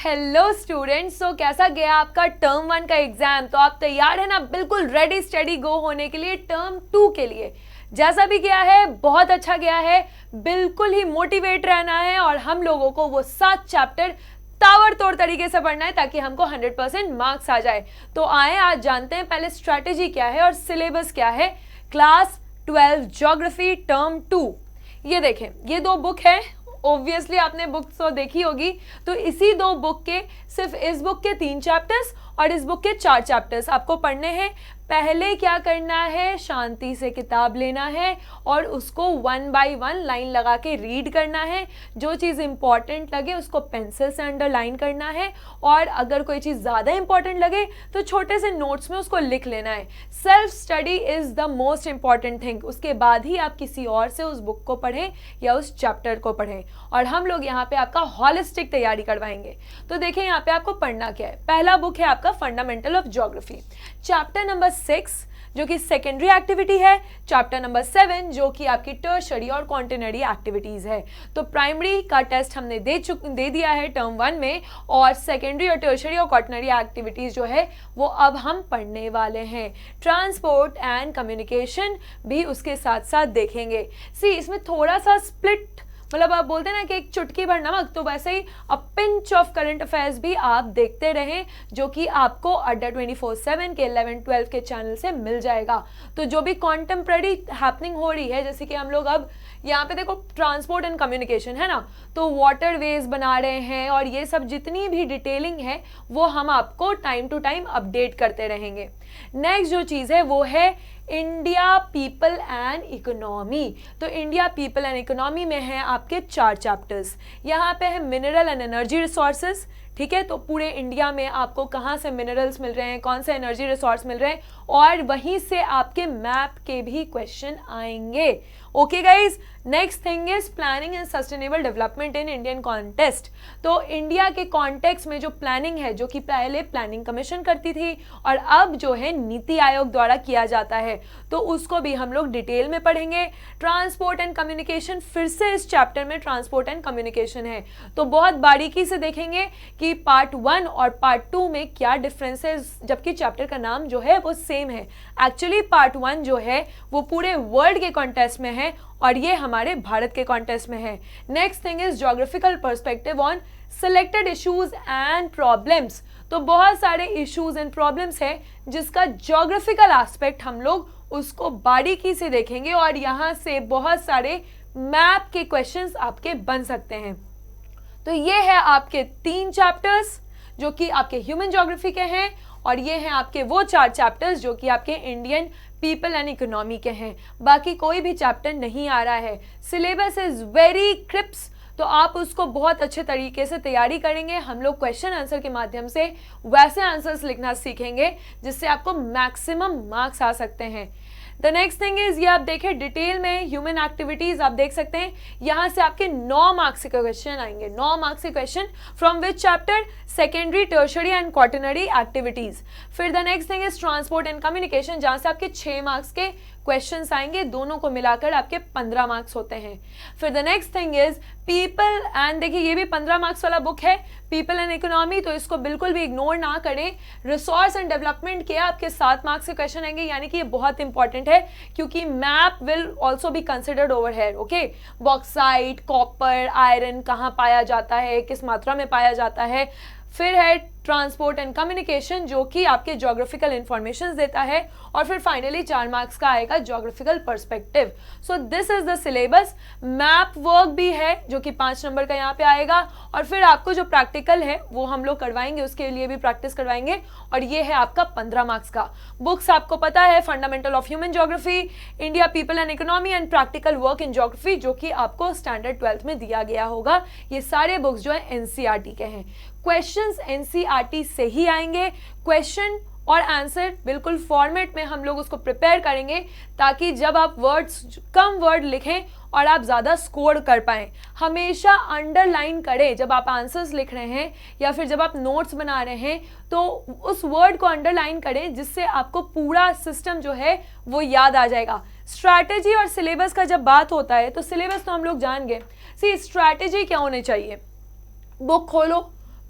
Hello students, तो कैसा गया आपका टर्म 1 का एग्जाम। तो आप तैयार है ना, बिल्कुल रेडी स्टडी गो होने के लिए टर्म 2 के लिए। जैसा भी गया है बहुत अच्छा गया है, बिल्कुल ही मोटिवेट रहना है और हम लोगों को वो 7 चैप्टर ताबड़तोड़ तरीके से पढ़ना है ताकि हमको 100% मार्क्स आ जाए। तो आए आज जानते हैं पहले स्ट्रैटेजी क्या है और सिलेबस क्या है। Class 12 geography term 2। ये देखें, ये 2 बुक है। ऑब्वियसली आपने बुक तो देखी होगी, तो इसी 2 बुक के सिर्फ इस बुक के 3 चैप्टर्स और इस बुक के 4 चैप्टर्स आपको पढ़ने हैं। पहले क्या करना है, शांति से किताब लेना है और उसको 1 बाय 1 लाइन लगा के रीड करना है। जो चीज़ इंपॉर्टेंट लगे उसको पेंसिल से अंडरलाइन करना है और अगर कोई चीज़ ज़्यादा इंपॉर्टेंट लगे तो छोटे से नोट्स में उसको लिख लेना है। Self study is the most important thing. उसके बाद ही आप किसी और से उस बुक को पढ़ें या उस चैप्टर को पढ़ें और हम लोग यहाँ पे आपका हॉलिस्टिक तैयारी करवाएंगे। तो देखें यहाँ पे आपको पढ़ना क्या है। पहला बुक है आपका fundamental of geography, chapter number 6 जो कि सेकेंडरी एक्टिविटी है, चैप्टर नंबर 7 जो कि आपकी टर्शरी और क्वांटिनरी एक्टिविटीज है। तो प्राइमरी का टेस्ट हमने दे दिया है टर्म 1 में और सेकेंडरी और टर्शरी और क्वांटिनरी एक्टिविटीज जो है वो अब हम पढ़ने वाले हैं। ट्रांसपोर्ट एंड कम्युनिकेशन भी उसके साथ साथ देखेंगे। इसमें थोड़ा सा स्प्लिट, मतलब आप बोलते हैं ना कि एक चुटकी भर नमक, तो वैसे ही a pinch of current affairs भी आप देखते रहें जो कि आपको अड्डा 24/7 के 11-12 के चैनल से मिल जाएगा। तो जो भी कॉन्टेम्प्रेरी हैपनिंग हो रही है, जैसे कि हम लोग अब यहाँ पे देखो ट्रांसपोर्ट एंड कम्युनिकेशन है ना, तो वाटरवेज बना रहे हैं और ये सब जितनी भी डिटेलिंग है वो हम आपको टाइम टू टाइम अपडेट करते रहेंगे। नेक्स्ट जो चीज़ है वो है इंडिया पीपल एंड इकोनॉमी। तो इंडिया पीपल एंड इकोनॉमी में है आपके 4 चैप्टर्स। यहाँ पे है मिनरल एंड एनर्जी रिसोर्सेज, ठीक है। तो पूरे इंडिया में आपको कहाँ से मिनरल्स मिल रहे हैं, कौन से एनर्जी रिसोर्स मिल रहे हैं और वहीं से आपके मैप के भी क्वेश्चन आएंगे। Okay guys, next thing is planning and sustainable development in Indian context. तो इंडिया के कॉन्टेक्स्ट में जो प्लानिंग है, जो कि पहले प्लानिंग कमीशन करती थी और अब जो है नीति आयोग द्वारा किया जाता है, तो उसको भी हम लोग डिटेल में पढ़ेंगे। ट्रांसपोर्ट एंड कम्युनिकेशन, फिर से इस चैप्टर में ट्रांसपोर्ट एंड कम्युनिकेशन है, तो बहुत बारीकी से देखेंगे कि पार्ट 1 और पार्ट 2 में क्या डिफरेंस है, जबकि चैप्टर का नाम जो है वो सेम है। एक्चुअली पार्ट 1 जो है वो पूरे वर्ल्ड के कॉन्टेक्स्ट में है और ये हमारे भारत के कॉन्टेक्स्ट में है। Next thing is geographical perspective on selected issues and problems. तो बहुत सारे इश्यूज एंड प्रॉब्लम्स है जिसका ज्योग्राफिकल एस्पेक्ट हम लोग उसको बारीकी से देखेंगे और यहाँ से बहुत सारे मैप के क्वेश्चंस आपके बन सकते हैं। तो ये है आपके 3 चैप्टर्स जो कि आपके ह्यूमन ज्योग्राफी के हैं और ये हैं आपके वो 4 चैप्टर्स जो कि आपके इंडियन पीपल एंड इकोनॉमी के हैं। बाकी कोई भी चैप्टर नहीं आ रहा है। सिलेबस इज वेरी क्रिप्स, तो आप उसको बहुत अच्छे तरीके से तैयारी करेंगे। हम लोग क्वेश्चन आंसर के माध्यम से वैसे आंसर्स लिखना सीखेंगे जिससे आपको मैक्सिमम मार्क्स आ सकते हैं। द नेक्स्ट थिंग इज, ये आप देखें डिटेल में ह्यूमन एक्टिविटीज आप देख सकते हैं। यहाँ से आपके 9 मार्क्स के क्वेश्चन आएंगे, 9 मार्क्स के question from which chapter, secondary, tertiary and quaternary activities. फिर the next thing is transport and communication, जहाँ से आपके 6 मार्क्स के क्वेश्चंस आएंगे, दोनों को मिलाकर आपके 15 मार्क्स होते हैं। फिर the next thing is people and, देखिए ये भी 15 मार्क्स वाला बुक है, पीपल एंड इकोनॉमी, तो इसको बिल्कुल भी इग्नोर ना करें। रिसोर्स एंड डेवलपमेंट के आपके 7 मार्क्स के क्वेश्चन आएंगे, यानी कि ये बहुत इंपॉर्टेंट है क्योंकि map will also be considered over here. Okay, bauxite, copper, iron कहाँ पाया जाता है, किस मात्रा में पाया जाता है। फिर है ट्रांसपोर्ट एंड कम्युनिकेशन जो कि आपके ज्योग्राफिकल इंफॉर्मेशन देता है और फिर फाइनली 4 मार्क्स का आएगा geographical perspective. So this is the syllabus. Map work भी है जो कि 5 नंबर का यहाँ पे आएगा और फिर आपको जो प्रैक्टिकल है वो हम लोग करवाएंगे, उसके लिए भी प्रैक्टिस करवाएंगे और ये है आपका 15 मार्क्स का। बुक्स आपको पता है, fundamental of human geography, India people and economy and practical work in geography जो कि आपको स्टैंडर्ड 12th में दिया गया होगा। ये सारे बुक्स जो है एनसीईआरटी के हैं। क्वेश्चंस एनसीईआरटी से ही आएंगे, क्वेश्चन और आंसर बिल्कुल फॉर्मेट में हम लोग उसको प्रिपेयर करेंगे ताकि जब आप वर्ड्स कम वर्ड लिखें और आप ज़्यादा स्कोर कर पाएँ। हमेशा अंडरलाइन करें जब आप आंसर्स लिख रहे हैं या फिर जब आप नोट्स बना रहे हैं, तो उस वर्ड को अंडरलाइन करें जिससे आपको पूरा सिस्टम जो है वो याद आ जाएगा। स्ट्रैटेजी और सिलेबस का जब बात होता है तो सिलेबस तो हम लोग जान गए। सी स्ट्रैटेजी क्या होनी चाहिए, बुक खोलो,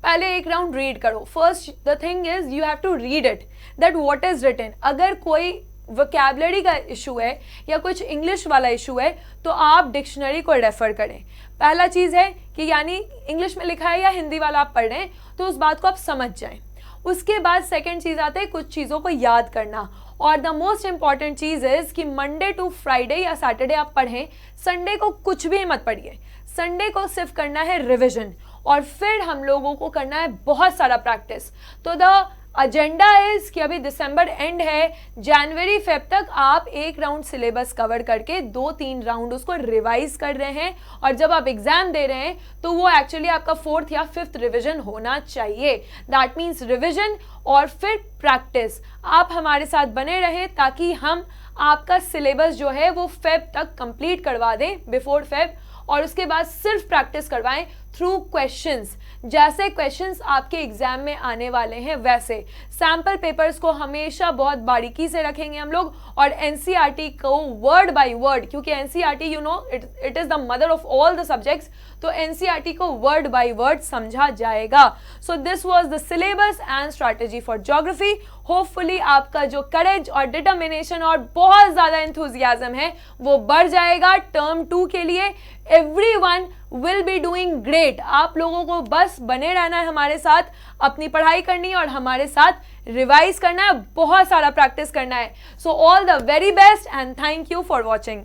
पहले एक राउंड रीड करो. First the thing is you have to read it, that what is written. अगर कोई वोकैबुलरी का इशू है या कुछ इंग्लिश वाला इशू है तो आप डिक्शनरी को रेफर करें. पहला चीज़ है कि यानी इंग्लिश में लिखा है या हिंदी वाला आप पढ़ रहे हैं तो उस बात को आप समझ जाएं. उसके बाद सेकंड चीज़ आता है कुछ चीज़ों को याद करना. और the most important cheese is कि मंडे टू फ्राइडे या सैटरडे आप पढ़ें, संडे को कुछ भी मत पढ़िए. संडे को सिर्फ करना है रिविजन और फिर हम लोगों को करना है बहुत सारा प्रैक्टिस. तो द एजेंडा इज कि अभी दिसंबर एंड है, जनवरी फेब तक आप एक राउंड सिलेबस कवर करके 2-3 राउंड उसको रिवाइज कर रहे हैं. और जब आप एग्जाम दे रहे हैं तो वो एक्चुअली आपका 4th या 5th रिविजन होना चाहिए. दैट मीन्स रिविजन और फिर प्रैक्टिस. आप हमारे साथ बने रहें ताकि हम आपका सिलेबस जो है वो फेब तक कंप्लीट करवा दें, बिफोर फेब. और उसके बाद सिर्फ प्रैक्टिस करवाएं थ्रू क्वेश्चंस. जैसे क्वेश्चंस आपके एग्जाम में आने वाले हैं वैसे सैम्पल पेपर्स को हमेशा बहुत बारीकी से रखेंगे हम लोग. और एनसीईआरटी को वर्ड बाय वर्ड, क्योंकि NCERT you know it is the mother of all the subjects, तो एनसीईआरटी को वर्ड बाय वर्ड समझा जाएगा. So this was the syllabus and strategy for geography. Hopefully आपका जो करेज और डिटर्मिनेशन और बहुत ज़्यादा एंथुजियाज्म है वो बढ़ जाएगा टर्म 2 के लिए. Everyone will be doing great. आप लोगों को बस बने रहना है हमारे साथ, अपनी पढ़ाई करनी है और हमारे साथ रिवाइज करना है, बहुत सारा प्रैक्टिस करना है. So all the very best and thank you for watching.